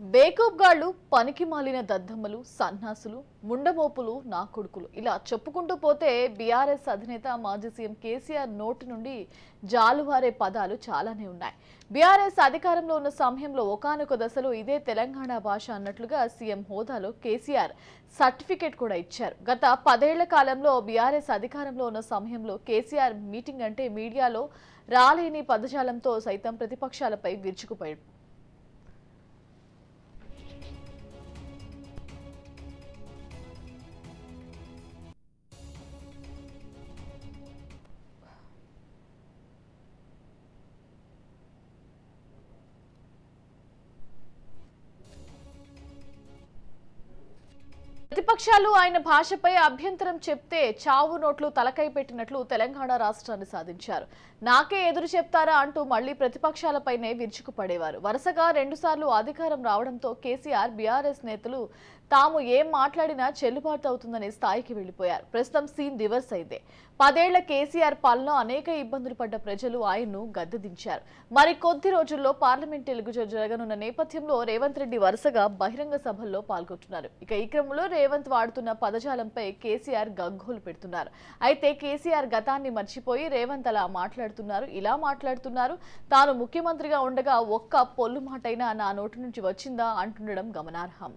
బేకూబ్గాళ్లు పనికి మాలిన దద్దమ్మలు సన్నాసులు ముండమోపులు నా కొడుకులు ఇలా చెప్పుకుంటూ పోతే బీఆర్ఎస్ అధినేత మాజీ సీఎం కేసీఆర్ నోటి నుండి జాలువారే పదాలు చాలానే ఉన్నాయి. బీఆర్ఎస్ అధికారంలో ఉన్న సమయంలో ఒకానొక దశలో ఇదే తెలంగాణ భాష అన్నట్లుగా సీఎం హోదాలో కేసీఆర్ సర్టిఫికెట్ కూడా ఇచ్చారు. గత 10 ఏళ్ల కాలంలో బీఆర్ఎస్ అధికారంలో ఉన్న సమయంలో కేసీఆర్ మీటింగ్ అంటే మీడియాలో రాలేని పదజాలంతో సైతం ప్రతిపక్షాలపై విరుచుకుపోయారు. ప్రతిపక్షాలు ఆయన భాషపై అభ్యంతరం చెప్తే చావు నోట్లు తలకై పెట్టినట్లు తెలంగాణ రాష్ట్రాన్ని సాధించారు. నాకే ఎదురు చెప్తారా అంటూ మళ్లీ ప్రతిపక్షాలపైనే విరుచుకుపడేవారు. వరుసగా 2 సార్లు అధికారం రావడంతో కేసీఆర్ బీఆర్ఎస్ నేతలు తాము ఏం మాట్లాడినా చెల్లుబాటు అవుతుందనే స్థాయికి వెళ్లిపోయారు. ప్రస్తుతం సీన్ రివర్స్ అయింది. 10 ఏళ్ల కేసీఆర్ పాలనలో అనేక ఇబ్బందులు పడ్డ ప్రజలు ఆయన్ను గద్దెదించారు. మరి కొద్ది రోజుల్లో పార్లమెంట్ ఎన్నికలు జరగనున్న నేపథ్యంలో రేవంత్ రెడ్డి వరుసగా బహిరంగ సభల్లో పాల్గొంటున్నారు. ఇక ఈ క్రమంలో రేవంత్ వాడుతున్న పదజాలంపై కేసీఆర్ గగ్గోలు పెడుతున్నారు. అయితే కేసీఆర్ గతాన్ని మర్చిపోయి రేవంత్ అలా మాట్లాడుతున్నారు, ఇలా మాట్లాడుతున్నారు. తాను ముఖ్యమంత్రిగా ఉండగా ఒక్క పొల్లు మాటైనా నా నోటి నుంచి వచ్చిందా అంటుండడం గమనార్హం.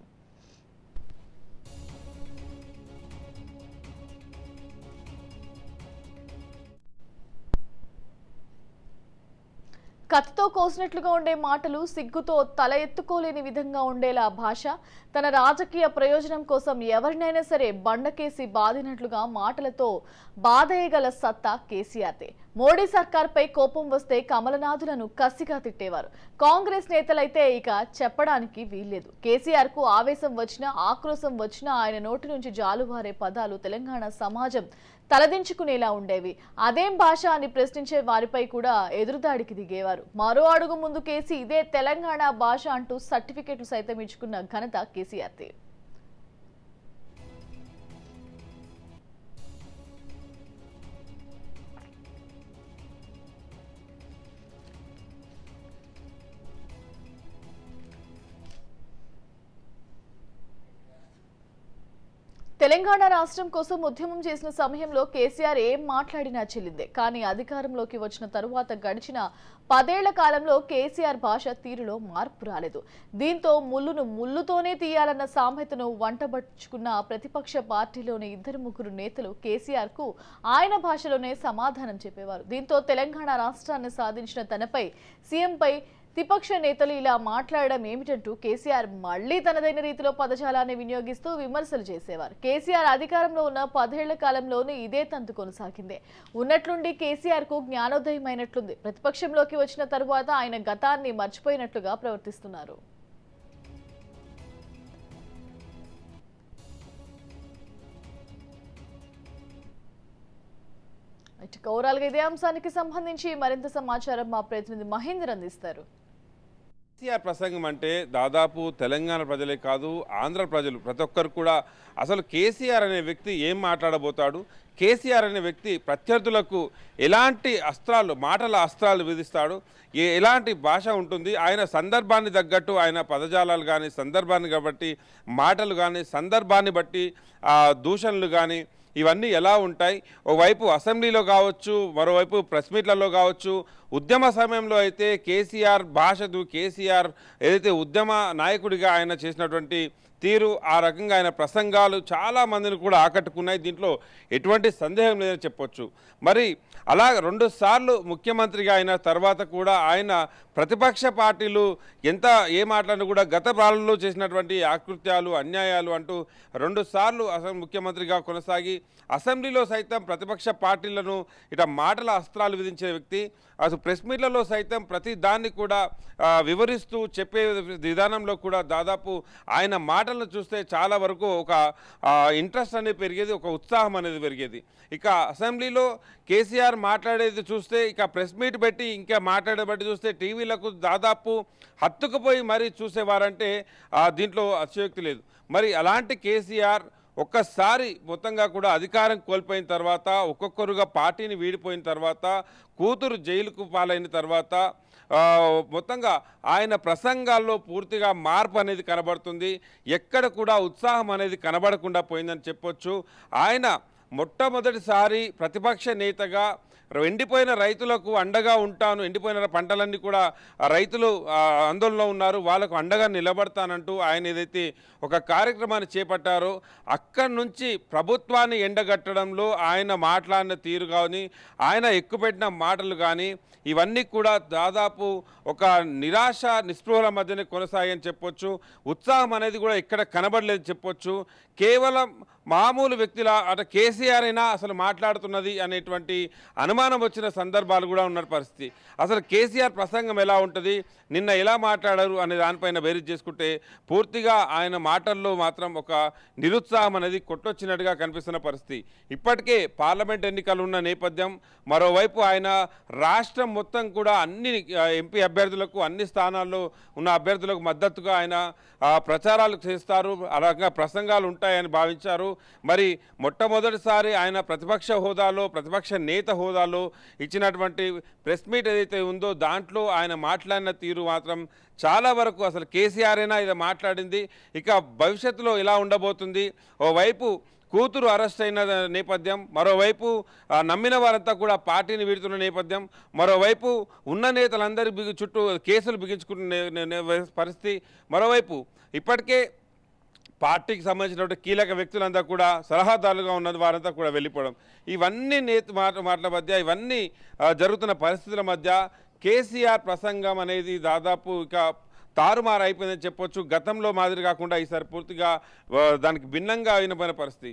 కత్తితో కోసినట్లుగా ఉండే మాటలు, సిగ్గుతో తల ఎత్తుకోలేని విధంగా ఉండేలా భాష, తన రాజకీయ ప్రయోజనం కోసం ఎవరినైనా సరే బండకేసి బాదినట్లుగా మాటలతో బాధేయగల సత్తా కేసీఆర్దే. మోడీ సర్కార్పై కోపం వస్తే కమలనాథులను కసిగా తిట్టేవారు. కాంగ్రెస్ నేతలైతే ఇక చెప్పడానికి వీల్లేదు. కేసీఆర్ కు ఆవేశం వచ్చినా, ఆక్రోశం వచ్చినా ఆయన నోటి నుంచి జాలువారే పదాలు తెలంగాణ సమాజం తలదించుకునేలా ఉండేవి. అదేం భాష అని ప్రశ్నించే వారిపై కూడా ఎదురుదాడికి దిగేవారు. మరో అడుగు ముందుకేసి ఇదే తెలంగాణ భాష అంటూ సర్టిఫికెట్లు సైతం ఇచ్చుకున్న ఘనత కేసీఆర్దే. తెలంగాణ రాష్ట్రం కోసం ఉద్యమం చేసిన సమయంలో కేసీఆర్ ఏం మాట్లాడినా చెల్లిందే. కానీ అధికారంలోకి వచ్చిన తరువాత గడిచిన 10 ఏళ్ల కాలంలో కేసీఆర్ భాష తీరులో మార్పు రాలేదు. దీంతో ముళ్ళును ముళ్ళుతోనే తీయాలన్న సామెతను వంటబట్టుకున్న ప్రతిపక్ష పార్టీలోని 2-3 నేతలు కేసీఆర్ కు ఆయన భాషలోనే సమాధానం చెప్పేవారు. దీంతో తెలంగాణ రాష్ట్రాన్ని సాధించిన తనపై సీఎంపై విపక్ష నేతలు ఇలా మాట్లాడడం ఏమిటంటూ కేసీఆర్ మళ్లీ తనదైన రీతిలో పదజాలాన్ని వినియోగిస్తూ విమర్శలు చేసేవారు. కేసీఆర్ అధికారంలో ఉన్న 10 ఏళ్ల కాలంలోనూ ఇదే తంతు కొనసాగింది. ఉన్నట్లుండి కేసీఆర్ కు జ్ఞానోదయమైనట్లుంది. ప్రతిపక్షంలోకి వచ్చిన తరువాత ఆయన గతాన్ని మర్చిపోయినట్లుగా ప్రవర్తిస్తున్నారు. ఓవరాల్ గా ఇదే అంశానికి సంబంధించి మరింత సమాచారం మా ప్రతినిధి మహేందర్ అందిస్తారు. కేసీఆర్ ప్రసంగం అంటే దాదాపు తెలంగాణ ప్రజలే కాదు, ఆంధ్ర ప్రజలు ప్రతి ఒక్కరు కూడా అసలు కేసీఆర్ అనే వ్యక్తి ఏం మాట్లాడబోతాడు, కేసీఆర్ అనే వ్యక్తి ప్రత్యర్థులకు ఎలాంటి అస్త్రాలు, మాటల అస్త్రాలు విధిస్తాడు, ఎలాంటి భాష ఉంటుంది, ఆయన సందర్భాన్ని తగ్గట్టు ఆయన పదజాలాలు కానీ, సందర్భాన్ని బట్టి మాటలు కానీ, సందర్భాన్ని బట్టి దూషణలు కానీ ఇవన్నీ ఎలా ఉంటాయి. ఒకవైపు అసెంబ్లీలో కావచ్చు, మరోవైపు ప్రెస్ మీట్లలో కావచ్చు, ఉద్యమ సమయంలో అయితే కేసీఆర్ భాషదు, కేసీఆర్ ఏదైతే ఉద్యమ నాయకుడిగా ఆయన చేసినటువంటి తీరు, ఆ రకంగా ఆయన ప్రసంగాలు చాలా మందిని కూడా ఆకట్టుకున్నాయి. దీంట్లో ఎటువంటి సందేహం లేదని చెప్పొచ్చు. మరి అలా 2 సార్లు ముఖ్యమంత్రిగా అయిన తర్వాత కూడా ఆయన ప్రతిపక్ష పార్టీలు ఎంత ఏ మాట్లాడినా కూడా గత పాలనలో చేసినటువంటి ఆకృత్యాలు, అన్యాయాలు అంటూ 2 సార్లు అసలు ముఖ్యమంత్రిగా కొనసాగి అసెంబ్లీలో సైతం ప్రతిపక్ష పార్టీలను ఇట మాటల అస్త్రాలు విధించే వ్యక్తి, అసలు ప్రెస్ మీట్లలో సైతం ప్రతి దాన్ని కూడా వివరిస్తూ చెప్పే విధానంలో కూడా దాదాపు ఆయన మాటలను చూస్తే చాలా వరకు ఒక ఇంట్రెస్ట్ అనేది పెరిగేది, ఒక ఉత్సాహం అనేది పెరిగేది. ఇక అసెంబ్లీలో కేసీఆర్ మాట్లాడేది చూస్తే, ఇక ప్రెస్ మీట్ పెట్టి ఇంకా మాట్లాడబట్టి చూస్తే టీవీలకు దాదాపు హత్తుకుపోయి మరీ చూసేవారంటే దీంట్లో అతిశయోక్తి లేదు. మరి అలాంటి కేసీఆర్ ఒక్కసారి మొత్తంగా కూడా అధికారం కోల్పోయిన తర్వాత, ఒక్కొక్కరుగా పార్టీని వీడిపోయిన తర్వాత, కూతురు జైలుకు పాలైన తర్వాత, మొత్తంగా ఆయన ప్రసంగాల్లో పూర్తిగా మార్పు అనేది కనబడుతుంది. ఎక్కడ కూడా ఉత్సాహం అనేది కనబడకుండా పోయిందని చెప్పొచ్చు. ఆయన మొట్టమొదటిసారి ప్రతిపక్ష నేతగా ఎండిపోయిన రైతులకు అండగా ఉంటాను, ఎండిపోయిన పంటలన్నీ కూడా రైతులు ఆందోళనలో ఉన్నారు, వాళ్ళకు అండగా నిలబడతానంటూ ఆయన ఏదైతే ఒక కార్యక్రమాన్ని చేపట్టారో అక్కడి నుంచి ప్రభుత్వాన్ని ఎండగట్టడంలో ఆయన మాట్లాడిన తీరు కానీ, ఆయన ఎక్కుపెట్టిన మాటలు కానీ ఇవన్నీ కూడా దాదాపు ఒక నిరాశ నిస్పృహల మధ్యనే కొనసాగని చెప్పొచ్చు. ఉత్సాహం అనేది కూడా ఎక్కడ కనబడలేదు చెప్పొచ్చు. కేవలం మామూలు వ్యక్తిలా అటు కేసీఆర్ అయినా అసలు మాట్లాడుతున్నది అనేటువంటి అనుమానం వచ్చిన సందర్భాలు కూడా ఉన్న పరిస్థితి. అసలు కేసీఆర్ ప్రసంగం ఎలా ఉంటుంది, నిన్న ఎలా మాట్లాడారు అనే దానిపైన బేరీజ్ చేసుకుంటే పూర్తిగా ఆయన మాటల్లో మాత్రం ఒక నిరుత్సాహం అనేది కొట్టొచ్చినట్టుగా కనిపిస్తున్న పరిస్థితి. ఇప్పటికే పార్లమెంట్ ఎన్నికలు ఉన్న నేపథ్యం, మరోవైపు ఆయన రాష్ట్రం మొత్తం కూడా అన్ని ఎంపీ అభ్యర్థులకు అన్ని స్థానాల్లో ఉన్న అభ్యర్థులకు మద్దతుగా ఆయన ప్రచారాలు చేస్తారు, అలాగా ప్రసంగాలు ఉంటాయని భావించారు. మరి మొట్టమొదటిసారి ఆయన ప్రతిపక్ష హోదాలో, ప్రతిపక్ష నేత హోదాలో ఇచ్చినటువంటి ప్రెస్ మీట్ ఏదైతే ఉందో దాంట్లో ఆయన మాట్లాడిన తీరు మాత్రం చాలా వరకు అసలు కేసీఆర్ అయినా ఇది మాట్లాడింది, ఇక భవిష్యత్తులో ఎలా ఉండబోతుంది, ఓవైపు కూతురు అరెస్ట్ అయిన నేపథ్యం, మరోవైపు నమ్మిన వారంతా కూడా పార్టీని వీడుతున్న నేపథ్యం, మరోవైపు ఉన్న నేతలందరి చుట్టూ కేసులు బిగించుకున్న పరిస్థితి, మరోవైపు ఇప్పటికే పార్టీకి సంబంధించినటువంటి కీలక వ్యక్తులంతా కూడా సలహాదారులుగా ఉన్న వారంతా కూడా వెళ్ళిపోవడం, ఇవన్నీ మాటల మధ్య, ఇవన్నీ జరుగుతున్న పరిస్థితుల మధ్య కేసీఆర్ ప్రసంగం అనేది దాదాపు ఇక తారుమారు అయిపోయిందని చెప్పొచ్చు. గతంలో మాదిరి కాకుండా ఈసారి పూర్తిగా దానికి భిన్నంగా అయిన పరిస్థితి.